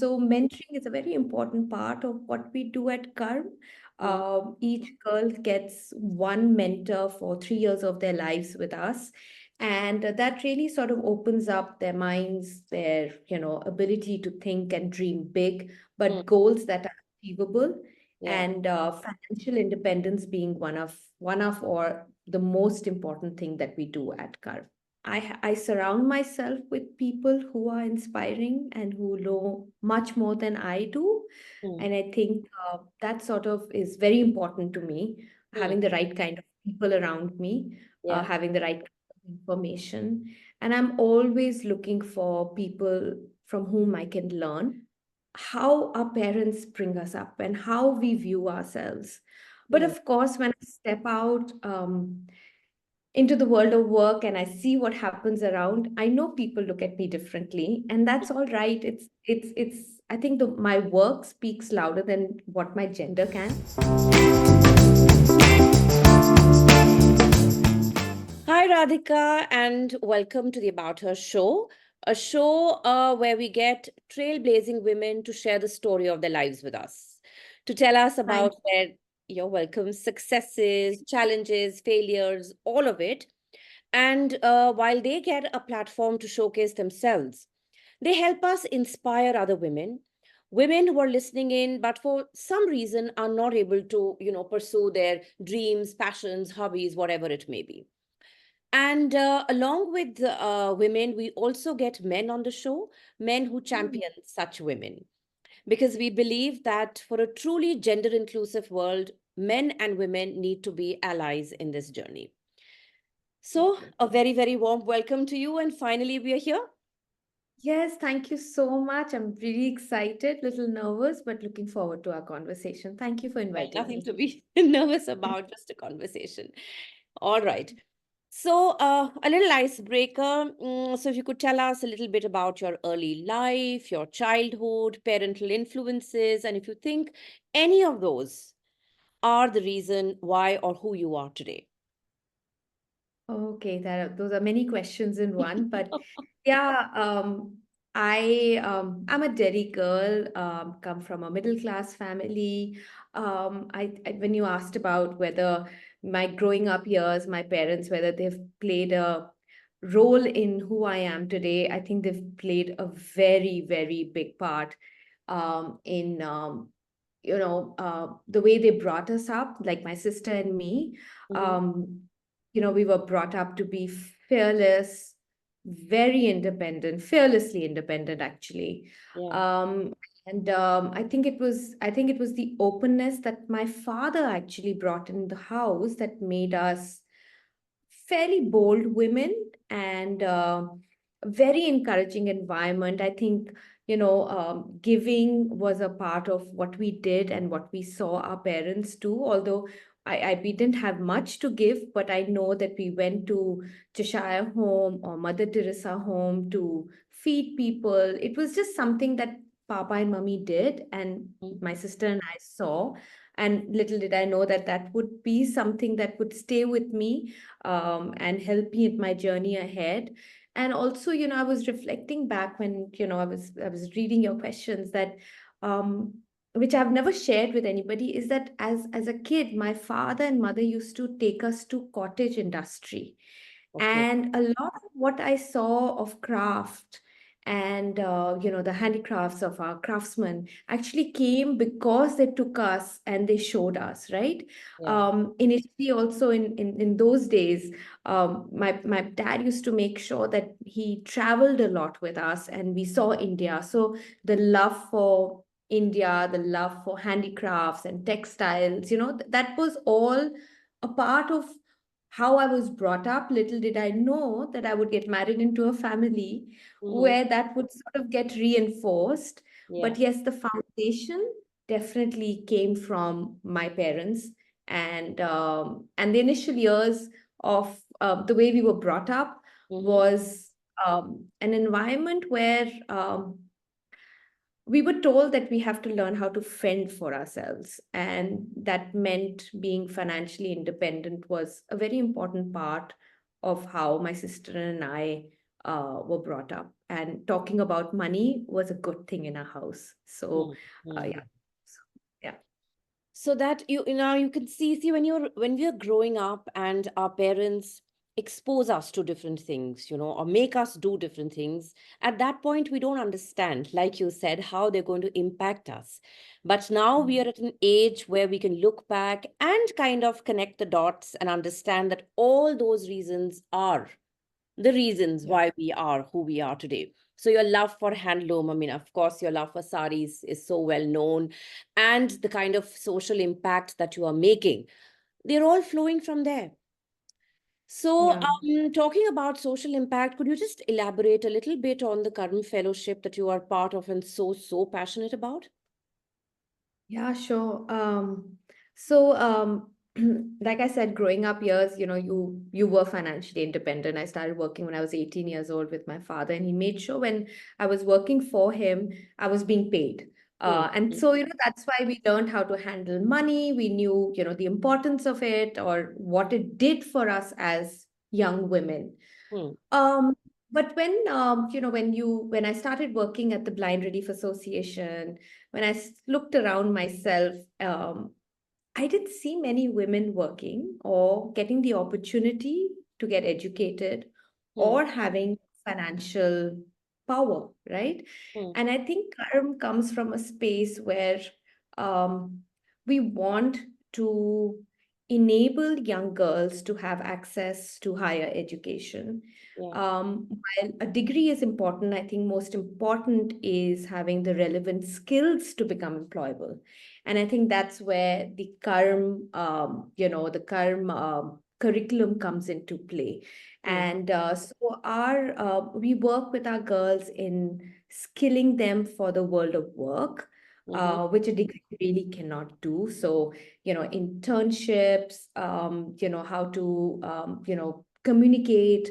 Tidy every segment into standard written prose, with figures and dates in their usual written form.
so mentoring is a very important part of what we do at Karm. Mm, Each girl gets one mentor for 3 years of their lives with us. And that really sort of opens up their minds, their, ability to think and dream big, mm, but goals that are achievable. yeah. And financial independence being one of or the most important thing that we do at Karm. I surround myself with people who are inspiring and who know much more than I do. Mm, And I think that sort of is very important to me, mm, having the right kind of people around me, yeah. having the right kind of information. And I'm always looking for people from whom I can learn how our parents bring us up and how we view ourselves. But Mm, of course, when I step out, into the world of work and I see what happens around, I know people look at me differently, and that's all right. It's I think my work speaks louder than what my gender can. Hi, Radhika, and welcome to the About Her Show, a show where we get trailblazing women to share the story of their lives with us, to tell us Thank about their, you're welcome, successes, challenges, failures, all of it. And while they get a platform to showcase themselves, they help us inspire other women, women who are listening in, but for some reason are not able to, pursue their dreams, passions, hobbies, whatever it may be. And along with women, we also get men on the show, men who you. champion such women. Because we believe that for a truly gender inclusive world, men and women need to be allies in this journey. So, a very, very warm welcome to you. And finally, we are here. Yes, thank you so much. I'm really excited, little nervous, but looking forward to our conversation. Thank you for Well, inviting nothing me. to be nervous about, just a conversation. All right. So, a little icebreaker. So, if you could tell us a little bit about your early life, your childhood, parental influences, and if you think any of those are the reason why or who you are today. Okay, those are many questions in one, but yeah, I'm a Delhi girl, come from a middle class family. When you asked about whether my growing up years, my parents, whether they've played a role in who I am today, I think they've played a very, very big part in the way they brought us up, like my sister and me. Mhm. Um, we were brought up to be fearless, very independent, fearlessly independent, actually. Yeah. Um, and I think it was the openness that my father actually brought in the house that made us fairly bold women, and a very encouraging environment. I think, giving was a part of what we did and what we saw our parents do. Although we didn't have much to give, but I know that we went to Cheshire Home or Mother Teresa Home to feed people. It was just something that Papa and Mummy did, and Mhm. my sister and I saw. And little did I know that that would be something that would stay with me, and help me in my journey ahead. And also, I was reflecting back when, I was reading your questions, that um, which I've never shared with anybody, is that as a kid, my father and mother used to take us to cottage industry, Okay. and a lot of what I saw of craft and the handicrafts of our craftsmen actually came because they took us and they showed us, right? Yeah. Initially, also in those days, my dad used to make sure that he traveled a lot with us and we saw India. So the love for India, the love for handicrafts and textiles, that was all a part of how I was brought up. Little did I know that I would get married into a family Hmm. where that would sort of get reinforced. Yeah. But yes, the foundation definitely came from my parents, and the initial years of the way we were brought up Hmm. was an environment where we were told that we have to learn how to fend for ourselves, and that meant being financially independent was a very important part of how my sister and I were brought up. and talking about money was a good thing in our house. So, mm, mm. yeah. So, yeah. So that you now you can see when we are growing up and our parents expose us to different things, or make us do different things, at that point we don't understand, like you said, how they're going to impact us. But now we Mm. are at an age where we can look back and kind of connect the dots and understand that all those reasons are the reasons Yeah. why we are who we are today. So your love for handloom, I mean, of course, your love for saris is so well known, and the kind of social impact that you are making, they're all flowing from there. So, Yeah. talking about social impact, could you just elaborate a little bit on the current fellowship that you are part of and so passionate about? Yeah, sure. So, like I said, growing up years, you were financially independent. I started working when I was 18 years old with my father, and he made sure when I was working for him, I was being paid. Hmm, And so, that's why we learned how to handle money. We knew, the importance of it or what it did for us as young women. hmm, Um, but when I started working at the Blind Relief Association, when looked around myself, I didn't see many women working or getting the opportunity to get educated hmm, or having financial power, right? hmm, And I think Karam comes from a space where um, we want to enable young girls to have access to higher education. yeah, While a degree is important, I think most important is having the relevant skills to become employable. And I think that's where the Karm curriculum comes into play. hmm, And so we work with our girls in skilling them for the world of work, mm-hmm, which a degree really cannot do. So, internships, how to, communicate.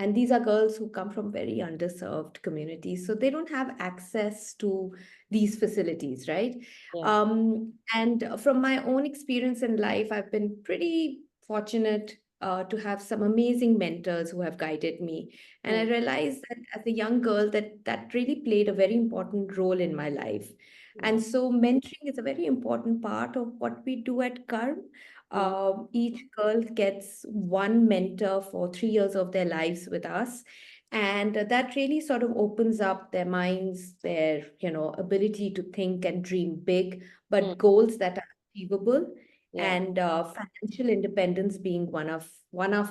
And these are girls who come from very underserved communities. So they don't have access to these facilities, right? yeah, And from my own experience in life, I've been pretty fortunate to have some amazing mentors who have guided me. And I hmm, realized that as a young girl, that really played a very important role in my life. yeah, And so mentoring is a very important part of what we do at Karm. hmm, Each girl gets one mentor for 3 years of their lives with us. And that really sort of opens up their minds, their, ability to think and dream big, hmm, but goals that are achievable. yeah. And financial independence being one of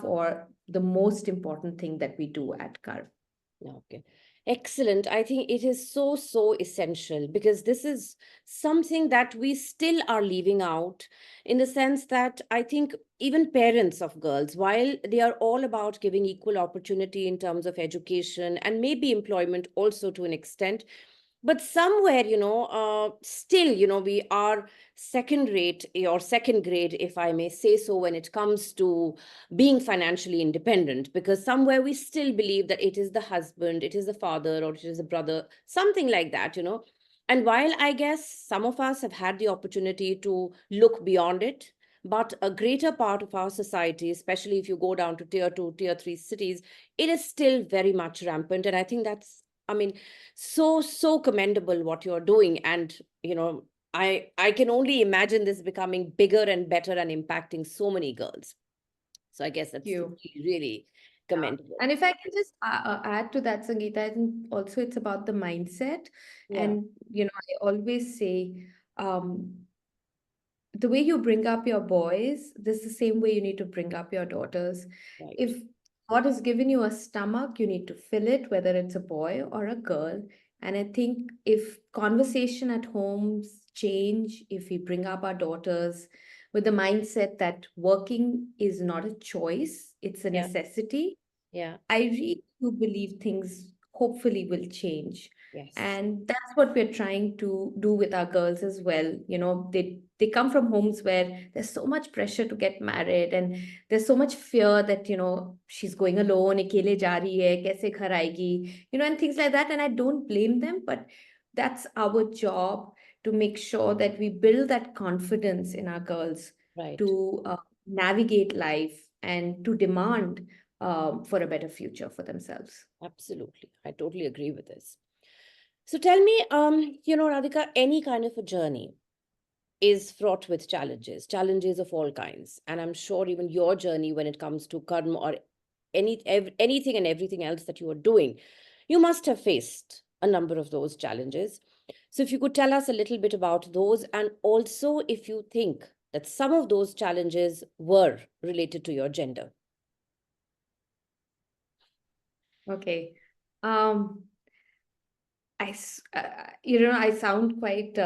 or the most important thing that we do at Karm. Okay. Excellent. I think it is so essential because this is something that we still are leaving out, in the sense that I think even parents of girls, while they are all about giving equal opportunity in terms of education and maybe employment also to an extent, but somewhere, still, we are second rate or second grade, if I may say so, when it comes to being financially independent, because somewhere we still believe that it is the husband, it is the father, or it is the brother, something like that. And while I guess some of us have had the opportunity to look beyond it, but a greater part of our society, especially if you go down to tier 2, tier 3 cities, it is still very much rampant. And I think that's, I mean, so commendable what you're doing. And I can only imagine this becoming bigger and better and impacting so many girls. So I guess that's You. really commendable. And if I can just add to that, Sangeeta, I think also it's about the mindset. Yeah, And, I always say, the way you bring up your boys, this is the same way you need to bring up your daughters. right. If God has given you a stomach, you need to fill it, whether it's a boy or a girl. And I think if conversation at homes change, if we bring up our daughters with the mindset that working is not a choice, it's a Yeah, necessity, yeah, I really do believe things hopefully will change. yes, And that's what we're trying to do with our girls as well. They come from homes where there's so much pressure to get married, and there's so much fear that, she's going alone, अकेले जा रही है, कैसे घर आएगी, and things like that. And I don't blame them, but that's our job to make sure that we build that confidence in our girls right. to navigate life and to demand for a better future for themselves. Absolutely. I totally agree with this. So tell me, Radhika, any kind of a journey is fraught with challenges of all kinds. And I'm sure even your journey when it comes to karma or anything and everything else that you are doing, you must have faced a number of those challenges. So if you could tell us a little bit about those, and also if you think that some of those challenges were related to your gender. Okay. Um, I sound quite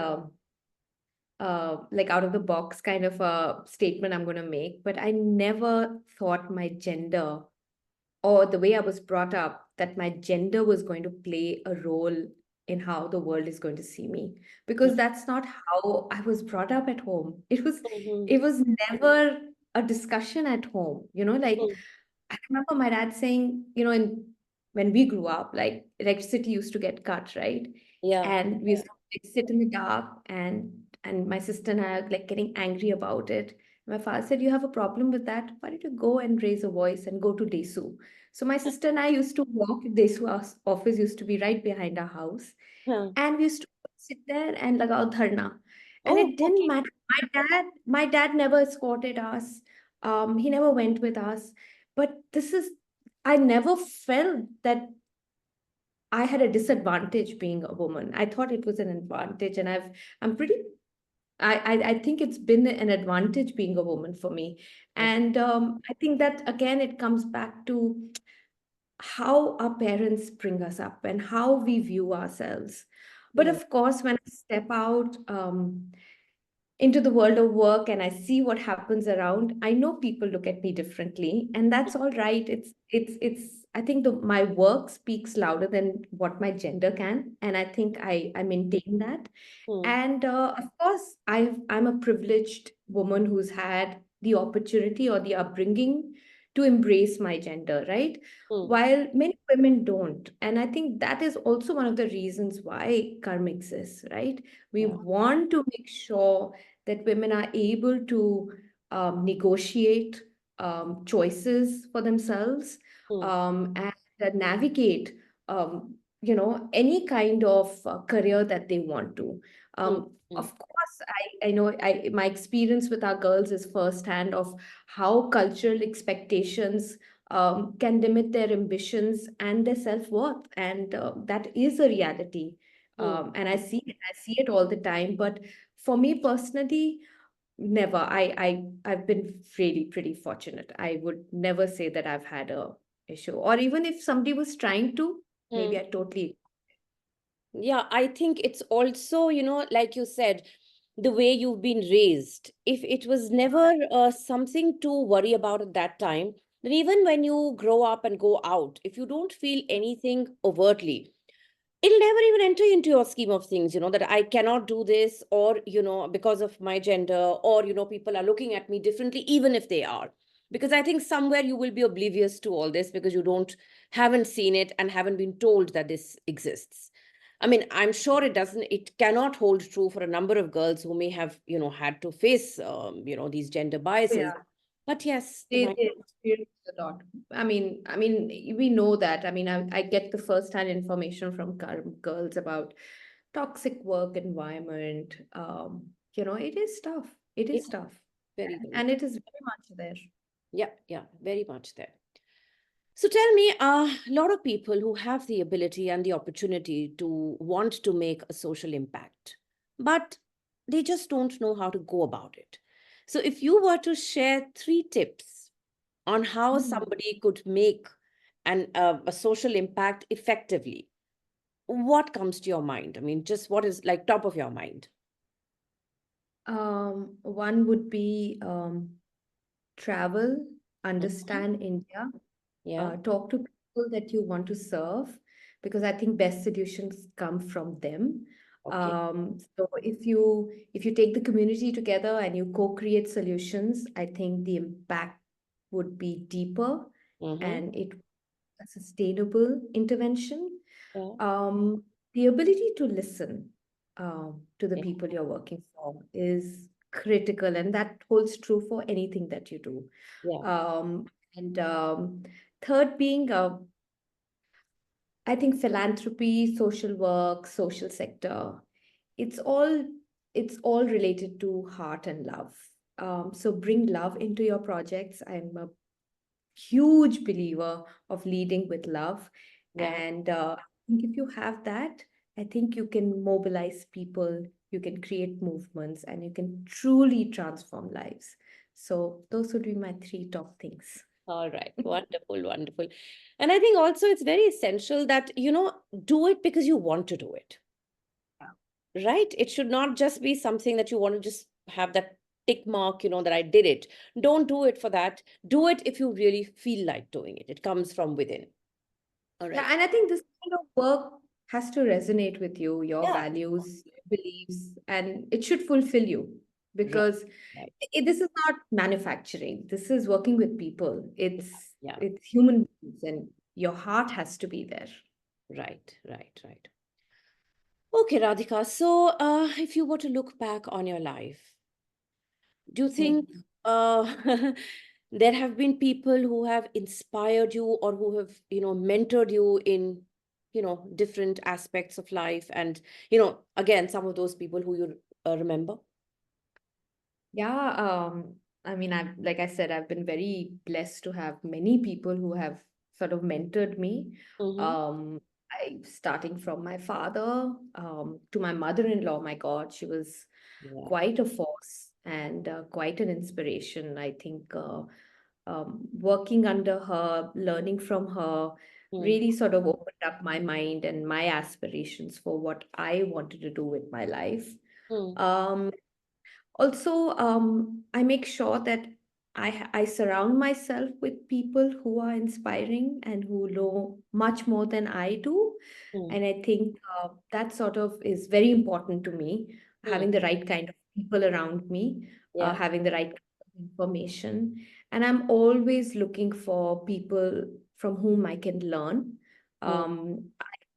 like out of the box kind of a statement I'm going to make, but I never thought my gender or the way I was brought up that my gender was going to play a role in how the world is going to see me, because that's not how I was brought up at home. Mhm. It was never a discussion at home, like Mhm. I remember my dad saying, when we grew up, like electricity used to get cut, right? Yeah. And we used to like, sit in the dark, and my sister and I are like getting angry about it. My father said, "You have a problem with that? Why don't you go and raise a voice and go to Desu?" So my sister and I used to walk. Desu office used to be right behind our house, Huh. and we used to sit there and lagao dharna. And Oh, it didn't okay. matter. My dad never escorted us. He never went with us. But I never felt that I had a disadvantage being a woman. I thought it was an advantage, and I'm pretty. I think it's been an advantage being a woman for me, Okay. and I think that again it comes back to how our parents bring us up and how we view ourselves. But Hmm. of course, when I step out into the world of work and I see what happens around, I know people look at me differently, and that's all right. It's I think my work speaks louder than what my gender can, and I think I maintain that. Hmm. And of course, I'm a privileged woman who's had the opportunity or the upbringing to embrace my gender, right? Hmm. While many women don't. And I think that is also one of the reasons why karma exists, right? We Yeah. want to make sure that women are able to negotiate choices for themselves, Hmm. and navigate, any kind of career that they want to. Hmm. Hmm. Of course, I know my experience with our girls is firsthand of how cultural expectations can limit their ambitions and their self-worth. And that is a reality. Hmm. And I see it all the time. But for me personally, never. I've been really pretty fortunate. I would never say that I've had a issue. Or even if somebody was trying to, maybe Hmm. I totally. Yeah, I think it's also, like you said, the way you've been raised. If it was never something to worry about at that time, then even when you grow up and go out, if you don't feel anything overtly, it'll never even enter into your scheme of things, that I cannot do this, or, because of my gender, or, people are looking at me differently, even if they are. Because I think somewhere you will be oblivious to all this because you haven't seen it and haven't been told that this exists. I mean, I'm sure it cannot hold true for a number of girls who may have, had to face, these gender biases. Yeah. But yes, the mind. They experience a lot. I mean, we know that. I mean, I get the first-hand information from girls about toxic work environment. It is tough. It Yeah, is tough, very, very and tough. it is very much there. Yeah, yeah, very much there. So tell me, a lot of people who have the ability and the opportunity to want to make a social impact, but they just don't know how to go about it. So if you were to share three tips on how Mhm. somebody could make a social impact effectively, what comes to your mind? I mean, just what is like top of your mind? One would be travel, Mhm. understand India, Yeah. talk to people that you want to serve, because I think best solutions come from them. Okay. So if you take the community together and you co-create solutions, I think the impact would be deeper, Mm-hmm. and it a sustainable intervention. Yeah. Um, the ability to listen to the Yeah. people you're working for is critical, and that holds true for anything that you do. Yeah. Um, and third being, I think philanthropy, social work, social sector, it's all it's all related to heart and love. So bring love into your projects. I'm a huge believer of leading with love. Yeah. And I think if you have that, I think you can mobilize people, you can create movements, and you can truly transform lives. So those would be my three top things. All right. Wonderful, wonderful. And I think also it's very essential that, do it because you want to do it, right? It should not just be something that you want to just have that tick mark, that I did it. Don't do it for that. Do it if you really feel like doing it. It comes from within. All Yeah, right. and I think this kind of work has to resonate with you, your Yeah. values, your beliefs, and it should fulfill you Right. because Right. this is not manufacturing. This is working with people. Yeah. Yeah. It's human beings, and your heart has to be there. Right. Right. Right. Okay, Radhika. So, if you were to look back on your life, do you think Mm. uh, there have been people who have inspired you or who have, mentored you in, different aspects of life? And, again, some of those people who you remember? Yeah, I mean, like I said, I've been very blessed to have many people who have sort of mentored me. Mm-hmm. Starting from my father, to my mother-in-law. My God, she was Yeah. quite a force and quite an inspiration. I think working under her, learning from her, Mm, really sort of opened up my mind and my aspirations for what I wanted to do with my life. mm, Um, Also, I make sure that I surround myself with people who are inspiring and who know much more than I do. mm, And I think that sort of is very important to me, mm. having the right kind of people around me, Yeah. having the right kind of information. And I'm always looking for people from whom I can learn. Mm,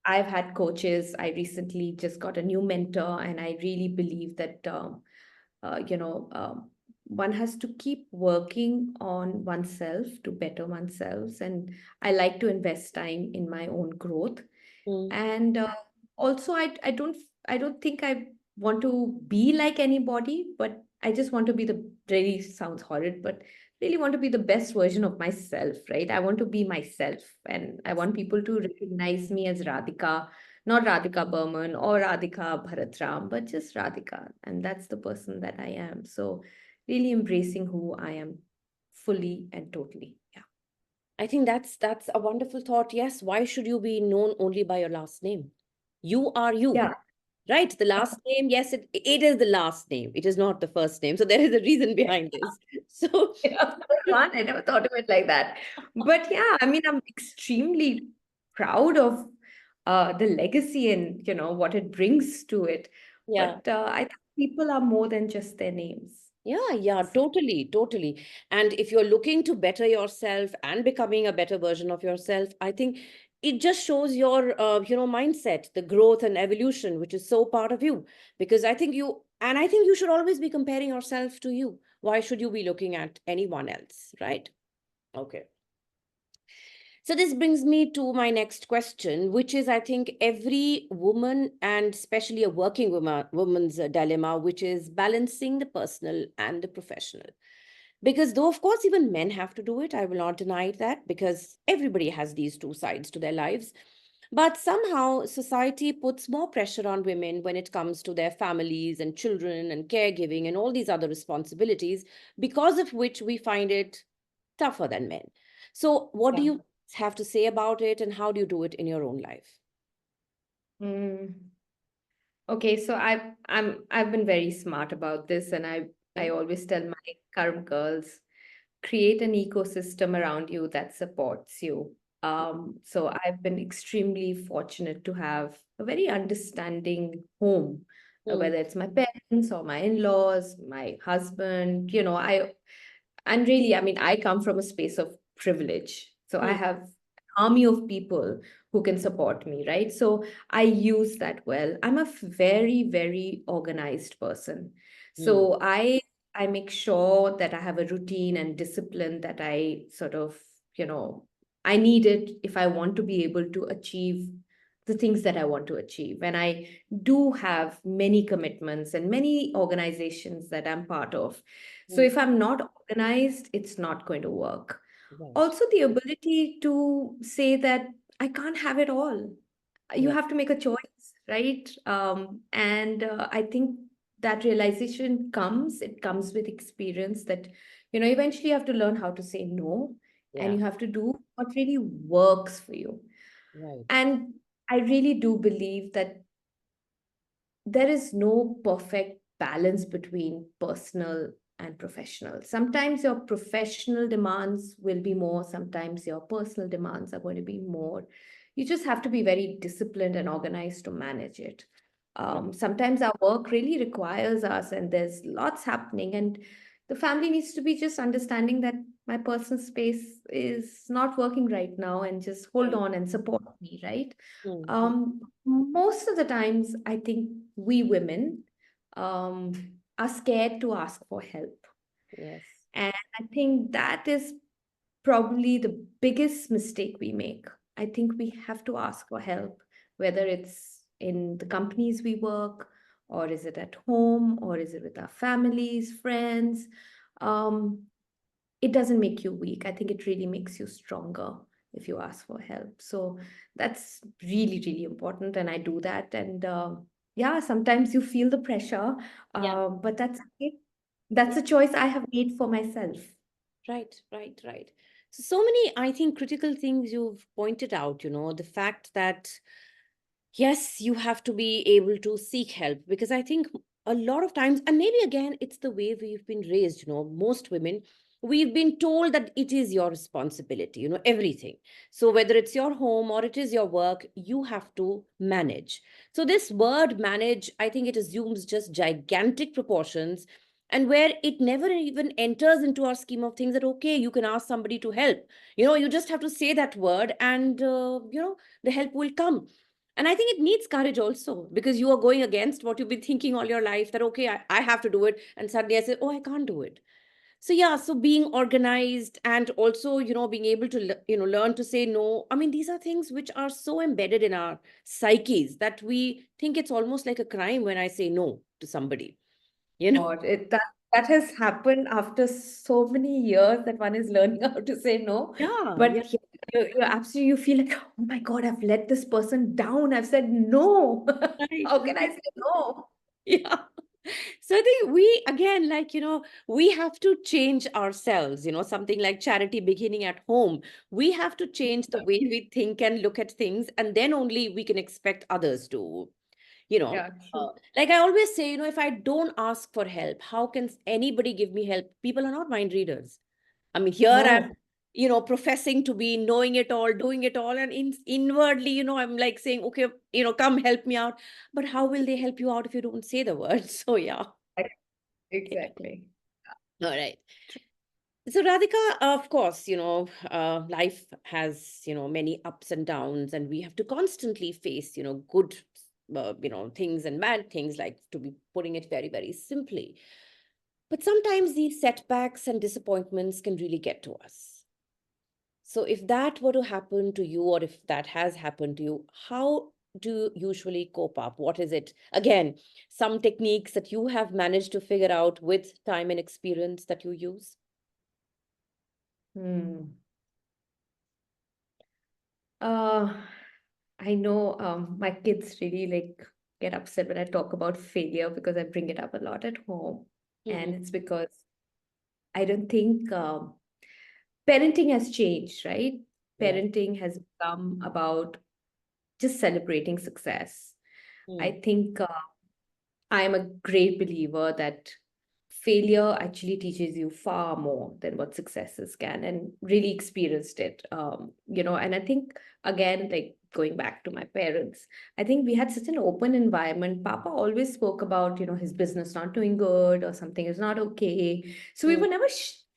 I've had coaches. I recently just got a new mentor, and I really believe that. One has to keep working on oneself to better oneself. And I like to invest time in my own growth. mm, And also, I don't think I want to be like anybody, but I just want to be the, really sounds horrid, but really want to be the best version of myself, right? I want to be myself, and I want people to recognize me as Radhika, not Radhika Burman or Radhika Bharat Ram, but just Radhika. And that's the person that I am. So really embracing who I am fully and totally. Yeah. I think that's a wonderful thought. Yes, why should you be known only by your last name? You are you, Yeah. right? The last name, yes, it is the last name. It is not the first name. So there is a reason behind this. So, Yeah, fun. I never thought of it like that. But yeah, I mean, I'm extremely proud of the legacy and what it brings to it. yeah. But I think people are more than just their names. Yeah, yeah, totally, totally. And if you're looking to better yourself and becoming a better version of yourself, I think it just shows your, mindset, the growth and evolution, which is so part of you. Because I think you should always be comparing yourself to you. Why should you be looking at anyone else, right? Okay. So this brings me to my next question, which is I think every woman and especially a working woman's dilemma, which is balancing the personal and the professional. Because though of course even men have to do it, I will not deny that because everybody has these two sides to their lives. But somehow society puts more pressure on women when it comes to their families and children and caregiving and all these other responsibilities, because of which we find it tougher than men. So, what do Yeah. you have to say about it, and how do you do it in your own life? Mm. Okay, so I've been very smart about this, and I Okay. always tell my Karm girls, create an ecosystem around you that supports you. So I've been extremely fortunate to have a very understanding home, Mm, whether it's my parents or my in-laws, my husband, and really, I mean, I come from a space of privilege. So I mm, have an army of people who can support me, right? So I use that well. I'm a very, very organized person. mm, So I make sure that I have a routine and discipline that I sort of, you know, I need it if I want to be able to achieve the things that I want to achieve. And I do have many commitments and many organizations that I'm part of. So Mm. if I'm not organized, it's not going to work. Right. Also, the ability to say that I can't have it all. You Yeah. have to make a choice, right? And I think that realization it comes with experience that, eventually you have to learn how to say no, and Yeah. you have to do what really works for you. Right. And I really do believe that there is no perfect balance between personal and professional. Sometimes your professional demands will be more, sometimes your personal demands are going to be more. You just have to be very disciplined and organized to manage it. Right. Sometimes our work really requires us, and there's lots happening, and the family needs to be just understanding that my personal space is not working right now, and just hold Right. on and support me, right? Mm-hmm. Most of the times, I think we women are scared to ask for help. Yes. And I think that is probably the biggest mistake we make. I think we have to ask for help, whether it's in the companies we work, or is it at home, or is it with our families, friends. Um, it doesn't make you weak. I think it really makes you stronger if you ask for help. So that's really, really important. And I do that. And yeah, sometimes you feel the pressure, Yeah. but that's it. That's a choice I have made for myself. Right, right, right. So many, I think, critical things you've pointed out, the fact that, yes, you have to be able to seek help because I think a lot of times, and maybe again, it's the way we've been raised, most women, we've been told that it is your responsibility, everything. So whether it's your home or it is your work, you have to manage. So this word manage, I think it assumes just gigantic proportions and where it never even enters into our scheme of things that, okay, you can ask somebody to help. You just have to say that word and, the help will come. And I think it needs courage also because you are going against what you've been thinking all your life that, okay, I have to do it. And suddenly I say, oh, I can't do it. So, yeah, so being organized and also, being able to, learn to say no. I mean, these are things which are so embedded in our psyches that we think it's almost like a crime when I say no to somebody, you know? God, that has happened after so many years that one is learning how to say no. Yeah, yeah, But you're absolutely, you feel like, oh my God, I've let this person down. I've said no. right, How can I right. say no? Yeah. So I think we, again, like, we have to change ourselves, something like charity beginning at home. We have to change the way we think and look at things, and then only we can expect others to, you know. Yeah, true. Like I always say, if I don't ask for help, how can anybody give me help? People are not mind readers. I mean, here I'm, No. professing to be knowing it all, doing it all, and inwardly, I'm like saying, okay, come help me out. But how will they help you out if you don't say the word? So yeah. Yeah. Exactly. All right. So Radhika, of course, life has, many ups and downs, and we have to constantly face, good, things and bad things, like to be putting it very, very simply. But sometimes these setbacks and disappointments can really get to us. So if that were to happen to you, or if that has happened to you, how do you usually cope up? What is it? Again, some techniques that you have managed to figure out with time and experience that you use? Hmm. Uh, I know my kids really like get upset when I talk about failure because I bring it up a lot at home. Hmm. And it's because I don't think parenting has changed, right? Yeah. Parenting has become about just celebrating success. Mm. I think I am a great believer that failure actually teaches you far more than what successes can, and really experienced it. And I think, again, like going back to my parents, I think we had such an open environment. Papa always spoke about, his business not doing good or something is not okay. So we Mm. were never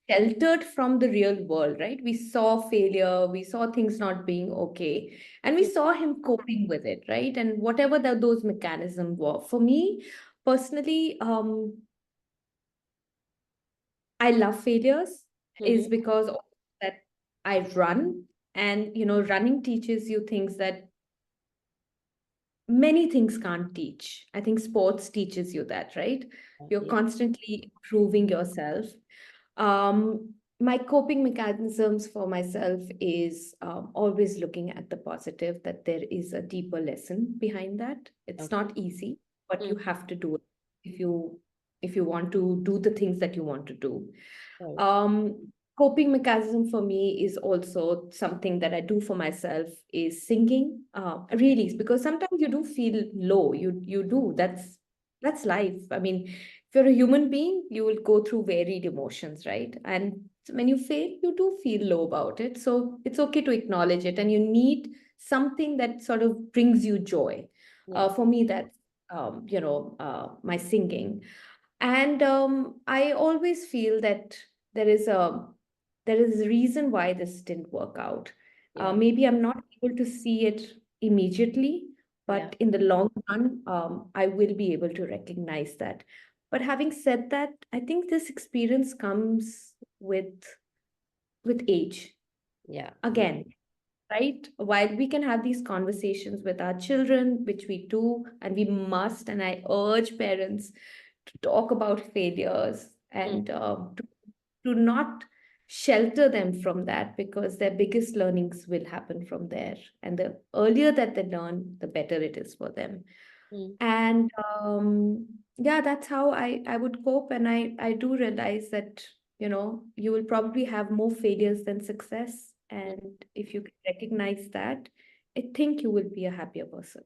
sheltered from the real world, right? We saw failure, we saw things not being okay, and we Mm. saw him coping with it, right? And whatever those mechanisms were. For me, personally, I love failures is Mhm. because of that I run And, running teaches you things that many things can't teach. I think sports teaches you that, right? You're Yeah. constantly improving yourself. My coping mechanisms for myself is always looking at the positive, that there is a deeper lesson behind that. It's Okay. not easy, but you Mm, have to do it if you want to do the things that you want to do. right. Um, Coping mechanism for me is also something that I do for myself is singing. Really, because sometimes you do feel low. You do. That's life. I mean, if you're a human being, you will go through varied emotions, right? And when you fail, you do feel low about it. So it's okay to acknowledge it, and you need something that sort of brings you joy. Yeah. For me, that's my singing. And I always feel that there is a there is a reason why this didn't work out. Yeah. Maybe I'm not able to see it immediately, Yeah. but in the long run, I will be able to recognize that. But having said that, I think this experience comes with age. Yeah. Yeah. Again, right? While we can have these conversations with our children, which we do, and we must, and I urge parents to talk about failures Mm, and to not shelter them from that, because their biggest learnings will happen from there. And the earlier that they learn, the better it is for them. mm, And yeah, that's how I would cope. And I do realize that, you will probably have more failures than success. mm. And if you can recognize that, I think you will be a happier person.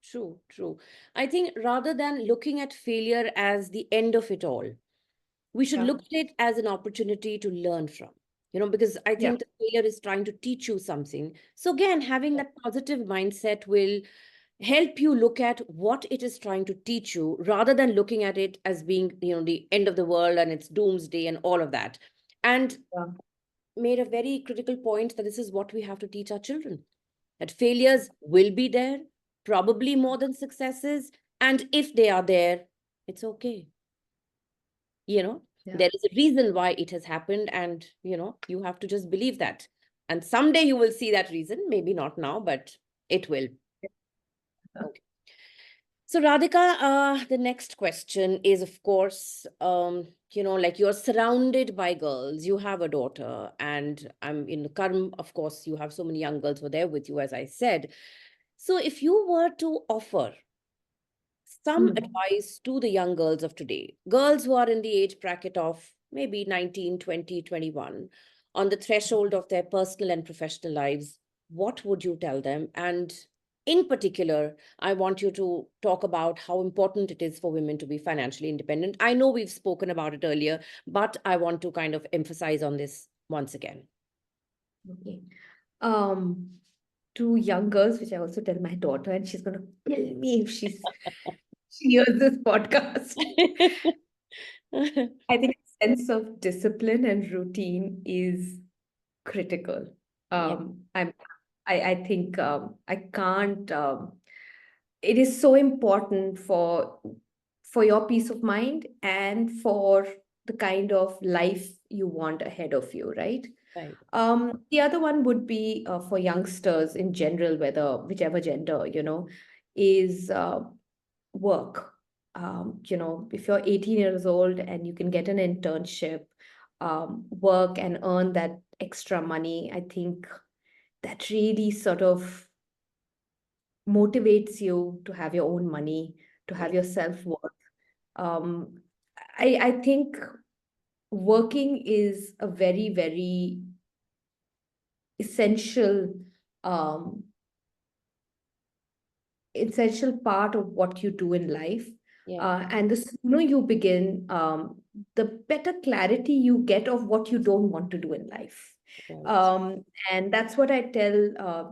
True, true. I think rather than looking at failure as the end of it all, we should Yeah. look at it as an opportunity to learn from, because I Yeah. think the failure is trying to teach you something. So again, having that positive mindset will help you look at what it is trying to teach you rather than looking at it as being, the end of the world and it's doomsday and all of that. And Yeah. made a very critical point that this is what we have to teach our children, that failures will be there, probably more than successes. And if they are there, it's okay. You know, Yeah. there is a reason why it has happened. And, you have to just believe that. And someday you will see that reason, maybe not now, but it will. Okay. So, Radhika, the next question is, of course, like you're surrounded by girls. You have a daughter, and I'm in the Karm, of course, you have so many young girls who are there with you, as I said. So, if you were to offer some Mm. advice to the young girls of today, girls who are in the age bracket of maybe 19, 20, 21, on the threshold of their personal and professional lives, what would you tell them? And in particular, I want you to talk about how important it is for women to be financially independent. I know we've spoken about it earlier, but I want to kind of emphasize on this once again. Okay. Um, Two young girls, which I also tell my daughter, and she's gonna kill me if she hears this podcast. I think a sense of discipline and routine is critical. Yeah, I'm I think I can't it is so important for your peace of mind and for the kind of life you want ahead of you, right? right. The other one would be for youngsters in general, whether whichever gender, is work. If you're 18 years old and you can get an internship, work and earn that extra money, I think that really sort of motivates you to have your own money, to Yeah, have your self-worth. Um, I think working is a very, very essential um, essential part of what you do in life. yeah, And the sooner you begin, the better clarity you get of what you don't want to do in life. right. Um, and that's what I tell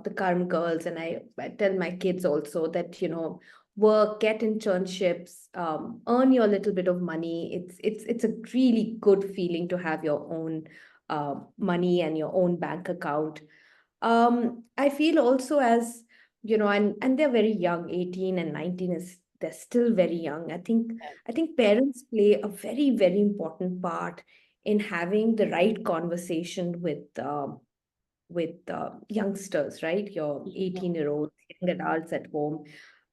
the Karm girls, and I tell my kids also that, work, get internships, earn your little bit of money. It's a really good feeling to have your own money and your own bank account. I feel also as and they're very young, 18 and 19 is they're still very young. I think parents play a very, very important part in having the right conversation with youngsters, right? Your 18-year-olds, young adults at home.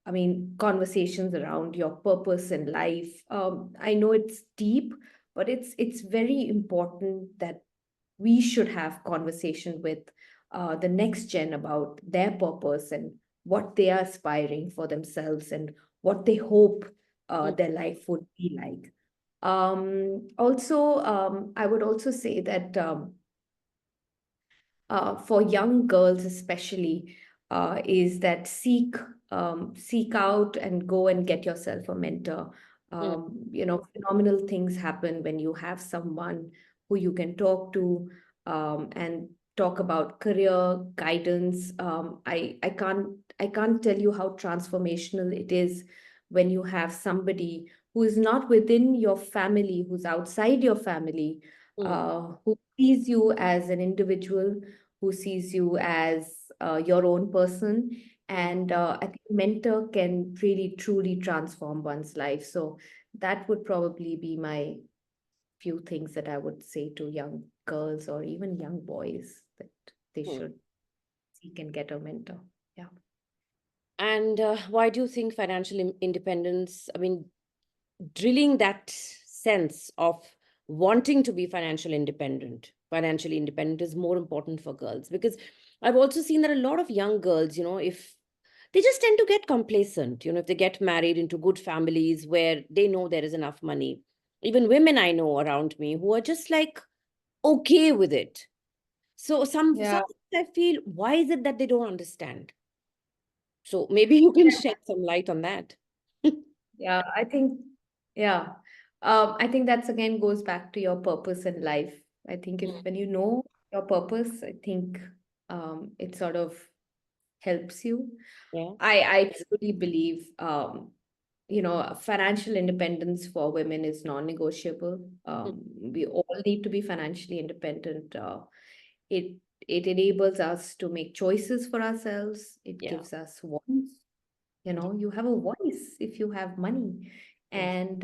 I mean, conversations around your purpose in life. I know it's deep, but it's very important that we should have conversation with the next gen about their purpose and what they are aspiring for themselves and what they hope Mm, their life would be like. Also, I would also say that for young girls especially, is that seek out and go and get yourself a mentor. mm, Phenomenal things happen when you have someone who you can talk to, and talk about career guidance. I can't tell you how transformational it is when you have somebody who is not within your family, who's outside your family, mm, who sees you as an individual, who sees you as your own person. mm. And I think mentor can really truly transform one's life. So that would probably be my few things that I would say to young girls or even young boys, that they Mm. should seek and get a mentor. Yeah. And why do you think financial independence, I mean, drilling that sense of wanting to be financially independent is more important for girls? Because I've also seen that a lot of young girls, if they just tend to get complacent, if they get married into good families where they know there is enough money. Even women I know around me who are just like okay with it. So Yeah. sometimes I feel, why is it that they don't understand? So maybe you can shed some light on that. Yeah, yeah. I think that's again goes back to your purpose in life. I think if Mm. when you know your purpose, I think it sort of helps you. Yeah. I truly believe financial independence for women is non-negotiable. Mm. We all need to be financially independent. It it enables us to make choices for ourselves. It Yeah. gives us voice. You have a voice if you have money. Yes.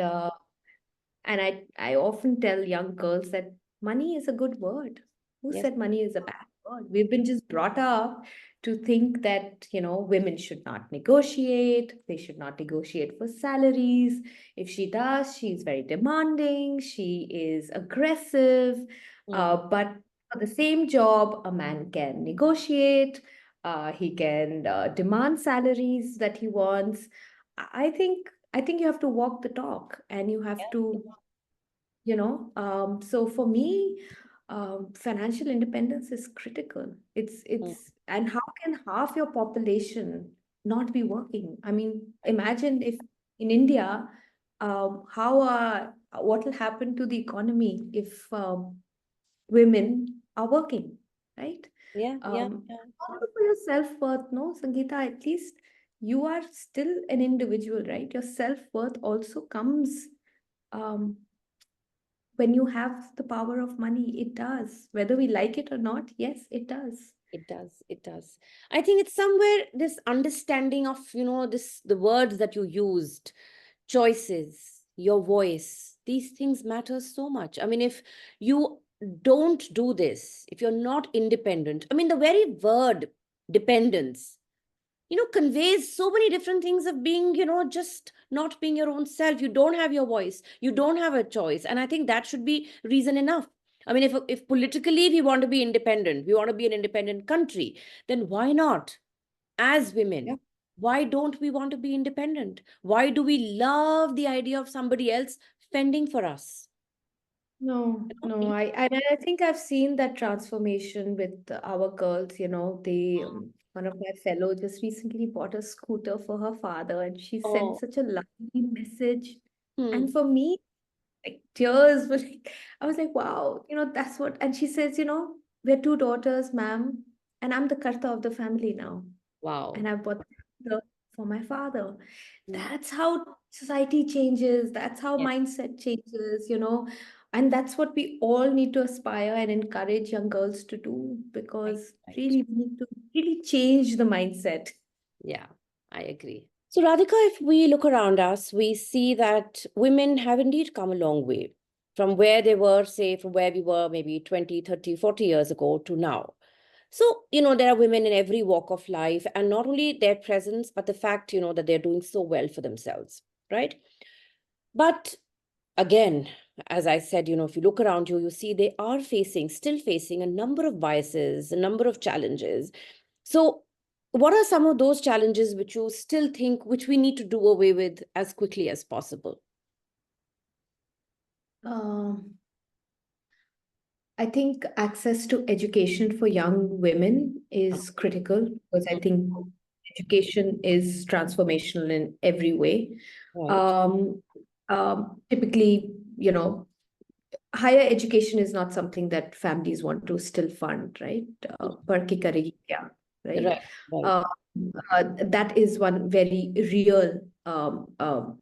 And I often tell young girls that money is a good word. Who Yes. said money is a bad word? We've been just brought up to think that, women should not negotiate. They should not negotiate for salaries. If she does, she's very demanding. She is aggressive. Mm. But for the same job, a man can negotiate. He can demand salaries that he wants. I think you have to walk the talk, and you have to, so for me, financial independence is critical. it's Mm. it's and how can half your population not be working? I mean, imagine if in India, how what will happen to the economy if women are working, right? Yeah. Yeah. Yeah. Also for your self-worth, no, Sangeeta, at least you are still an individual, right? Your self-worth also comes um, when you have the power of money. It does, whether we like it or not. Yes, it does. It does. It does. I think it's somewhere this understanding of, the words that you used, choices, your voice, these things matter so much. I mean, if you don't do this, if you're not independent, I mean, the very word dependence, conveys so many different things of being, just not being your own self. You don't have your voice, you don't have a choice. And I think that should be reason enough. I mean, if politically we want to be independent, we want to be an independent country, then why not? As women, Yeah. why don't we want to be independent? Why do we love the idea of somebody else fending for us? No, You know, no, we- I think I've seen that transformation with our girls. One of my fellow just recently bought a scooter for her father, and she sent Oh. such a lovely message. Hmm. And for me, like tears were like, I was like, wow, that's what. And she says, we're two daughters, ma'am, and I'm the karta of the family now. Wow. And I bought the for my father. Hmm. That's how society changes. That's how Yes. mindset changes. And that's what we all need to aspire and encourage young girls to do, Right. because Right. really we need to really change the mindset. Yeah, I agree. So, Radhika, if we look around us, we see that women have indeed come a long way from where they were, say, from where we were maybe 20, 30, 40 years ago to now. So, there are women in every walk of life, and not only their presence, but the fact, that they're doing so well for themselves, right? But again, as I said, if you look around you, you see they are still facing a number of biases, a number of challenges. So, what are some of those challenges which you still think which we need to do away with as quickly as possible? Um, I think access to education for young women is critical because I think education is transformational in every way. Right. Um, Typically, higher education is not something that families want to still fund, right? Par ki karegi kya, right? Right. Right. Uh, that is one very real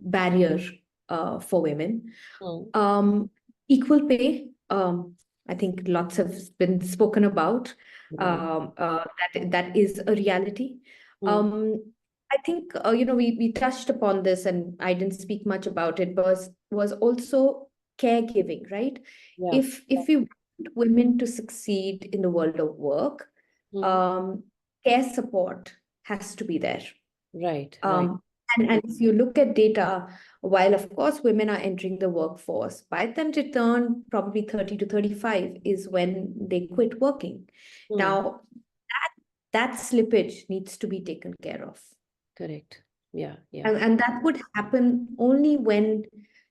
barrier for women. Mm. Um, Equal pay, I think lots have been spoken about. Right. That is a reality. Mm. Um, I think we touched upon this, and I didn't speak much about it. Was also caregiving, right? Yeah. If we want women to succeed in the world of work, Mm. um, care support has to be there. Right. Right. Um, and if you look at data, while of course women are entering the workforce, by the time they turn probably 30 to 35 is when they quit working. Mm. Now, that slippage needs to be taken care of. Correct. Yeah. Yeah. And that would happen only when,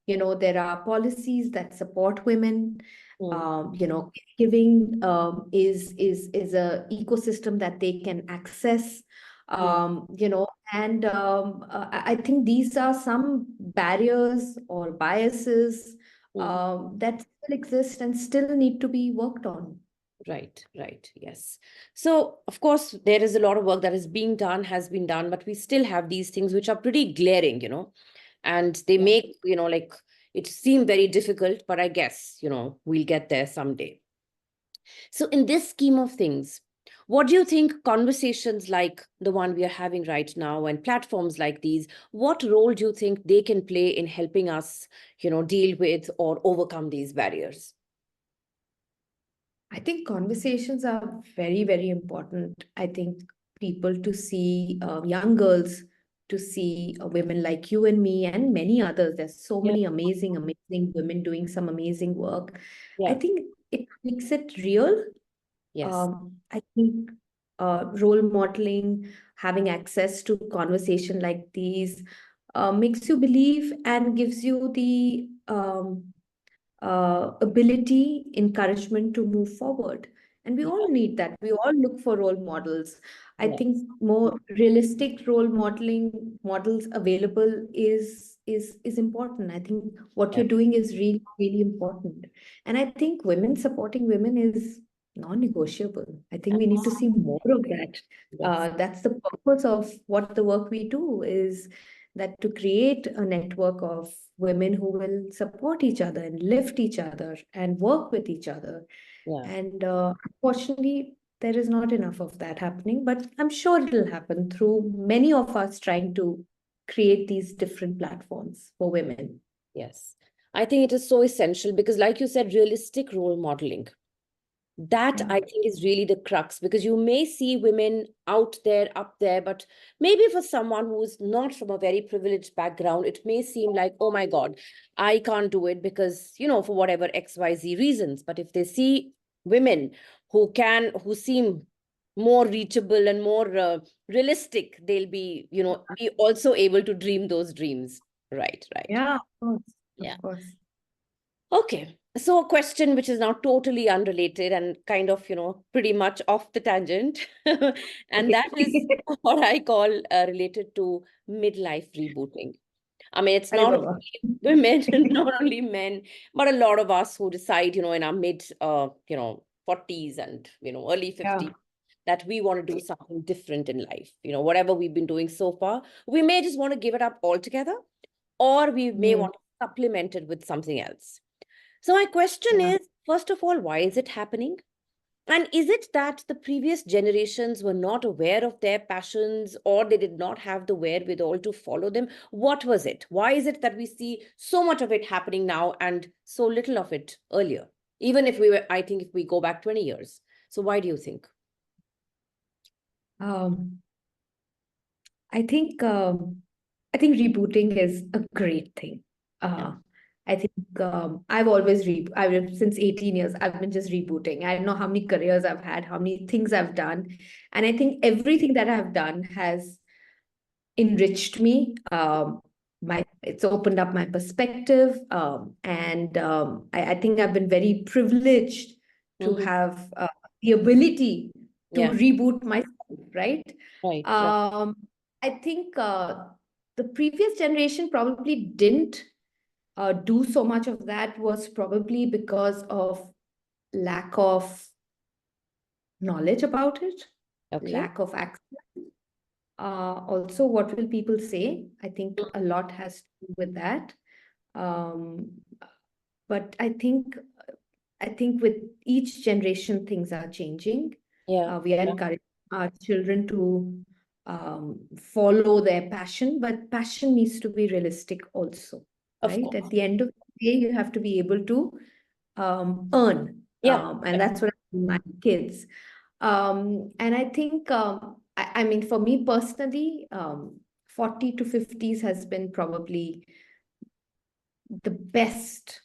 there are policies that support women. Mm. Giving is a ecosystem that they can access. Mm. I think these are some barriers or biases Mm. that still exist and still need to be worked on. Right, right, yes. So, of course, there is a lot of work that is being done, has been done, but we still have these things which are pretty glaring, and they Yeah. make, like it seem very difficult, but I guess, we'll get there someday. So, in this scheme of things, what do you think conversations like the one we are having right now and platforms like these, what role do you think they can play in helping us, deal with or overcome these barriers? I think conversations are very, very important. I think people to see young girls to see women like you and me and many others. There's so Yeah. many amazing, amazing women doing some amazing work. I Yeah. think it makes it real. Yes. I think role modeling, having access to conversation like these, makes you believe and gives you the ability, encouragement to move forward. And we all need that. We all look for role models. I think Yes. more realistic role modeling models available is important. I think what Yeah. you're doing is really, really important. And I think women supporting women is non-negotiable. I think we need to see more of that. Yes. That's the purpose of what the work we do is that to create a network of women who will support each other and lift each other and work with each other. Yeah. And unfortunately, there is not enough of that happening, but I'm sure it'll happen through many of us trying to create these different platforms for women. Yes. I think it is so essential because, like you said, realistic role modeling. That Yeah. I think is really the crux because you may see women out there, up there, but maybe for someone who is not from a very privileged background, it may seem like, oh my God, I can't do it because, for whatever XYZ reasons. But if they see women who seem more reachable and more realistic, they'll be also able to dream those dreams. Right, right. Yeah, of course. Yeah. Of course. Okay. So a question which is now totally unrelated and kind of, pretty much off the tangent. And Okay. that is what I call related to midlife rebooting. I mean, it's Arre not Baba. only women, not only men, but a lot of us who decide, in our mid, 40s and, early Yeah. 50s, that we want to do something different in life. Whatever we've been doing so far, we may just want to give it up altogether, or we may Mm, want to supplement it with something else. So my question yeah. is, first of all, why is it happening? And is it that the previous generations were not aware of their passions or they did not have the wherewithal to follow them? What was it? Why is it that we see so much of it happening now and so little of it earlier? Even if I think if we go back 20 years. So why do you think? Um, I think I think rebooting is a great thing. Yeah. I think I've always since 18 years I've been just rebooting. I don't know how many careers I've had, how many things I've done, and I think everything that I've done has enriched me. It's opened up my perspective, and I think I've been very privileged to Mm-hmm. have the ability to Yeah. reboot myself. Right. Right. Right. Um, I think the previous generation probably didn't do so much of that was probably because of lack of knowledge about it, Okay. lack of access. Also, what will people say? I think a lot has to do with that. Um, but I think with each generation, things are changing. Yeah. We are Yeah. encouraging our children to follow their passion, but passion needs to be realistic also, Of right? At course. the end of the day, you have to be able to earn, Yeah. and Yeah. that's what I do with my kids. And I think, I mean, for me personally, 40 to 50s has been probably the best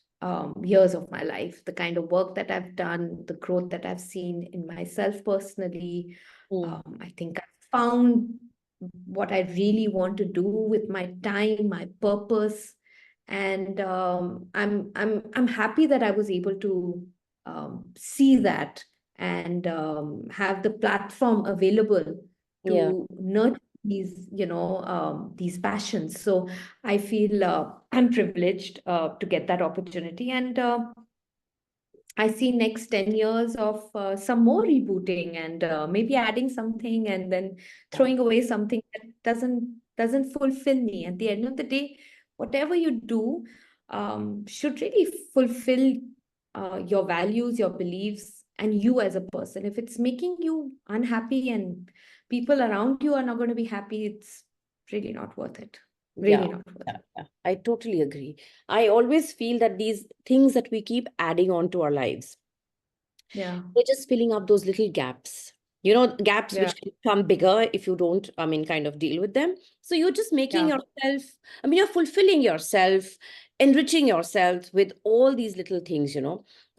years of my life. The kind of work that I've done, the growth that I've seen in myself personally. Mm. I think I found what I really want to do with my time, my purpose, and I'm happy that I was able to see that and have the platform available Yeah. to nurture these passions. So I feel I'm privileged to get that opportunity, and I see next 10 years of some more rebooting and maybe adding something and then Yeah. throwing away something that doesn't fulfill me. At the end of the day, whatever you do should really fulfill your values, your beliefs, and you as a person. If it's making you unhappy and people around you are not going to be happy, it's really not worth it. Yeah. Really not worth Yeah. it. Yeah. I totally agree. I always feel that these things that we keep adding on to our lives, Yeah. they're just filling up those little gaps. Gaps Yeah. which can become bigger if you don't, I mean, kind of deal with them. So you're just making Yeah. yourself, I mean, you're fulfilling yourself, enriching yourself with all these little things.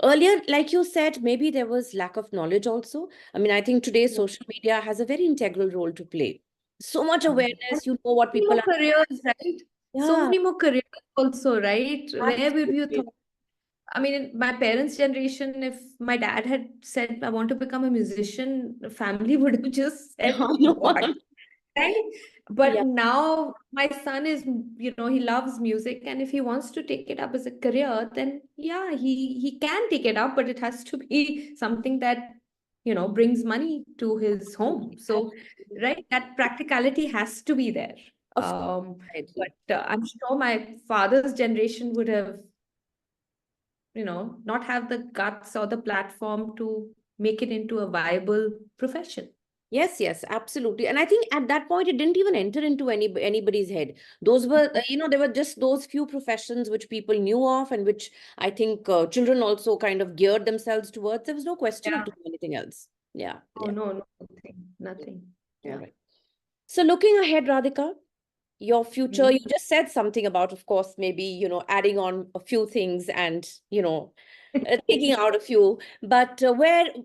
Earlier, like you said, maybe there was lack of knowledge also. I mean, I think today Yeah. social media has a very integral role to play. So much And awareness, you know what many people more are. careers, right? So Yeah, many more careers also, right? Where would you absolutely. thought? I mean, in my parents' generation, if my dad had said, I want to become a musician, the family would have just I said, know. what? Right? Yeah. But now my son is, he loves music, and if he wants to take it up as a career, then yeah, he can take it up, but it has to be something that, brings money to his home. Absolutely. So, Absolutely. right, that practicality has to be there. Of course, I agree. But I'm sure my father's generation would have, not have the guts or the platform to make it into a viable profession. Yes, yes, absolutely. And I think at that point, it didn't even enter into anybody's head. Those were, there were just those few professions which people knew of and which I think children also kind of geared themselves towards. There was no question of Yeah. doing anything else. Yeah, Oh, yeah. no, no, nothing, nothing. All Yeah. right. So looking ahead, Radhika, your future, you Mhm. just said something about, of course, maybe, adding on a few things and, taking out a few. But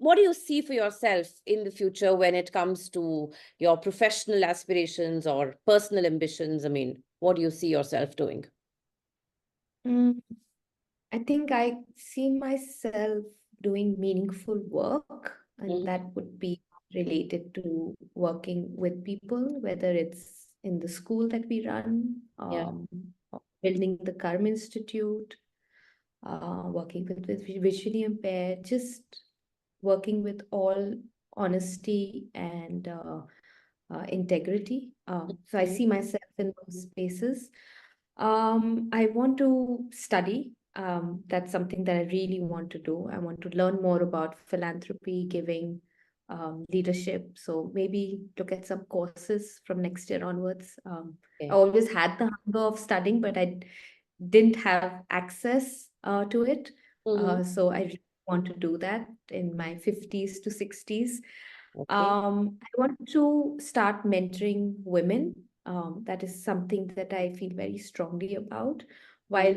what do you see for yourself in the future when it comes to your professional aspirations or personal ambitions? I mean, what do you see yourself doing? Mm, I think I see myself doing meaningful work, and Mhm. that would be related to working with people, whether it's in the school that we run, Yeah. or building the Karma Institute, working with visually impaired, just working with all honesty and integrity. So I Mhm. see myself in those spaces. I want to study. That's something that I really want to do. I want to learn more about philanthropy, giving, leadership. So maybe look at some courses from next year onwards. I Okay. always had the hunger of studying, but I didn't have access to it. Mm-hmm. So I really want to do that in my 50s to 60s. Okay. I want to start mentoring women. That is something that I feel very strongly about. While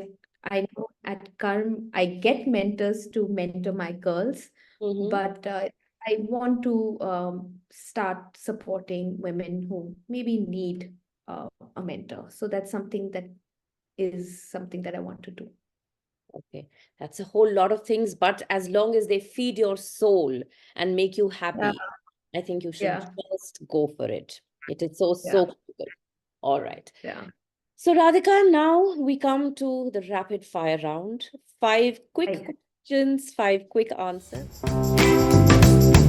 I know at Karm, I get mentors to mentor my girls, Mm-hmm. but I want to start supporting women who maybe need a mentor. So that's something that is something that I want to do. Okay, that's a whole lot of things, but as long as they feed your soul and make you Yeah, happy, I think you should yeah, just go for it. It is so, yeah, so good. All right. yeah. So, Radhika, now we come to the rapid fire round. Five quick I, questions, five quick answers.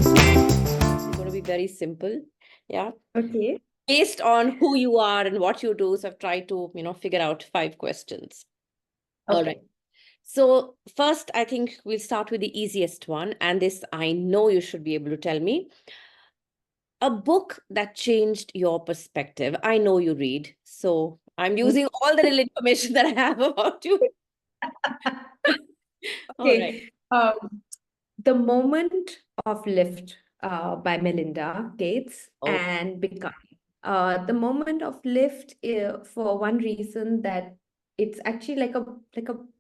It's going to be very simple. Yeah. okay. Based on who you are and what you do. So, I've tried to, figure out five questions. All right. Okay. So, first, I think we'll start with the easiest one. And this I know you should be able to tell me. A book that changed your perspective. I know you read. So, I'm using all the little information that I have about you. All right. Okay. The Moment of Lift by Melinda Gates Oh, and Become. The Moment of Lift, for one reason that it's actually like a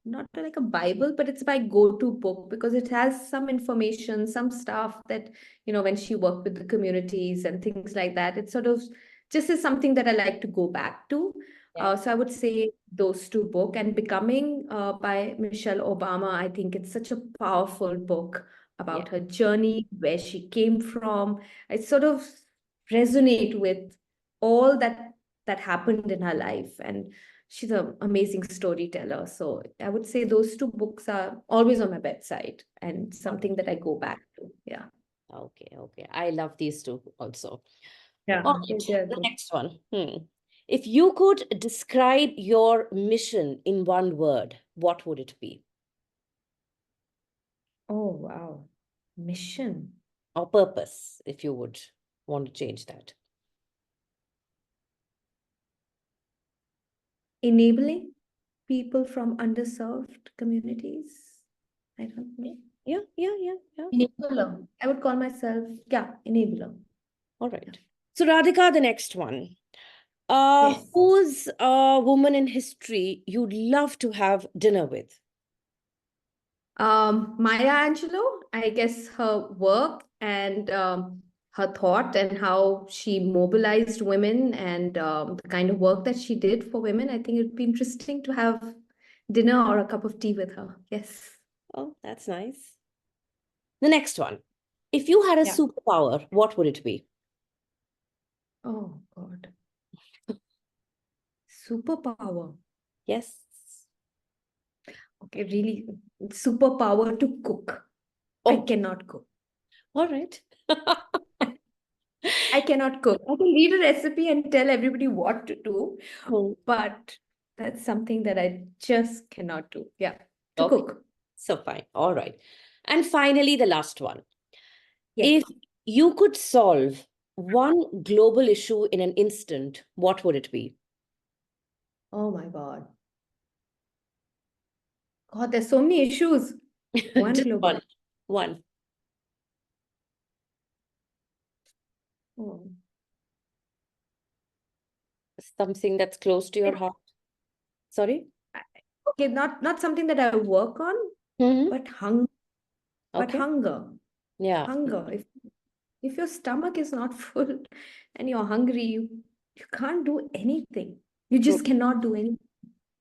not like a Bible, but it's my go-to book because it has some information, some stuff that, when she worked with the communities and things like that, it sort of just is something that I like to go back to. yeah, So I would say those two books and Becoming by Michelle Obama. I think it's such a powerful book yeah. about her journey, where she came from. I sort of resonate with all that happened in her life, and she's an amazing storyteller. So I would say those two books are always on my bedside and something that I go back to. Yeah, Okay, okay. I love these two also. yeah, All they, right, they are the good. next one. If you could describe your mission in one word, what would it be? Oh wow, mission. Or purpose, if you would want to change that. Enabling people from underserved communities. I don't know. Yeah, yeah, yeah, yeah. Enabler. I would call myself, yeah, enabler. All Yeah. right. So, Radhika, the next one. Yes. Who's a woman in history you'd love to have dinner with? Maya Angelou, I guess her work and her thought and how she mobilized women and the kind of work that she did for women, I think it'd be interesting to have dinner or a cup of tea with her. Yes. Oh, that's nice. The next one. If you had a Yeah. superpower, what would it be? Oh God. Superpower. Yes. Okay, really superpower to cook. I Oh, cannot cook. all right. I cannot cook. I can read a recipe and tell everybody what to do, Hmm. but that's something that I just cannot do. Yeah, to Okay, cook. so fine. All right. And finally, the last one. Yes. If you could solve one global issue in an instant, what would it be? Oh my God. God, there's so many issues. One Just global. one. One. Oh. Something that's close to your heart. Sorry? Okay, not something that I work on, Mm-hmm. but hunger. But Okay. hunger. Yeah. Hunger. If your stomach is not full and you're hungry, you can't do anything. You True. just cannot do anything.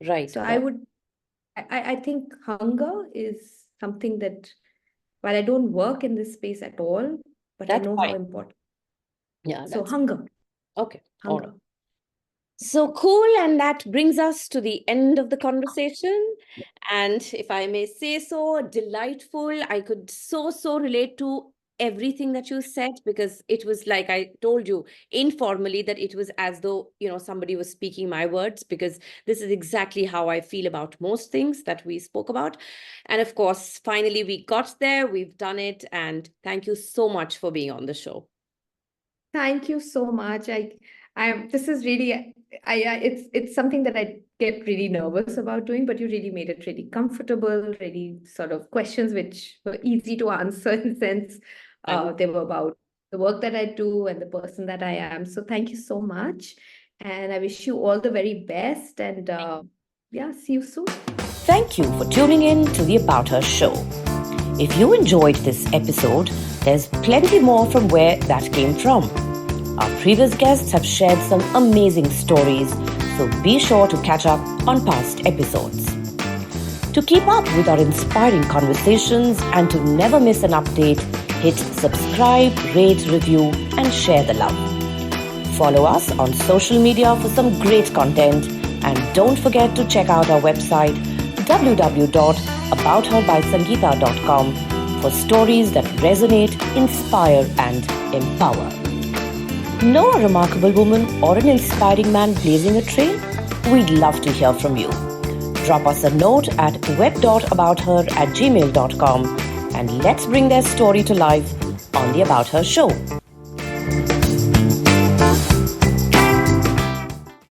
Right. So I Right. would I think hunger is something that, while I don't work in this space at all, but I That's know how fine. important. Yeah, So that's hunger, okay. All right. hunger. So cool. And that brings us to the end of the conversation. And if I may say so, delightful. I could so relate to everything that you said because it was like I told you informally that it was as though, somebody was speaking my words because this is exactly how I feel about most things that we spoke about. And of course, finally, we got there. We've done it. And thank you so much for being on the show. Thank you so much. This is really, it's something that I get really nervous about doing, but you really made it really comfortable, really sort of questions which were easy to answer in the sense I'm they were about the work that I do and the person that I am. So thank you so much. And I wish you all the very best. And yeah, see you soon. Thank you for tuning in to the About Her show. If you enjoyed this episode, there's plenty more from where that came from. Our previous guests have shared some amazing stories, so be sure to catch up on past episodes. To keep up with our inspiring conversations and to never miss an update, hit subscribe, rate, review, and share the love. Follow us on social media for some great content, and don't forget to check out our website www.aboutherbysangeeta.com for stories that resonate, inspire, and empower. Know a remarkable woman or an inspiring man blazing a trail? We'd love to hear from you. Drop us a note at web.abouther@gmail.com and let's bring their story to life on the About Her show.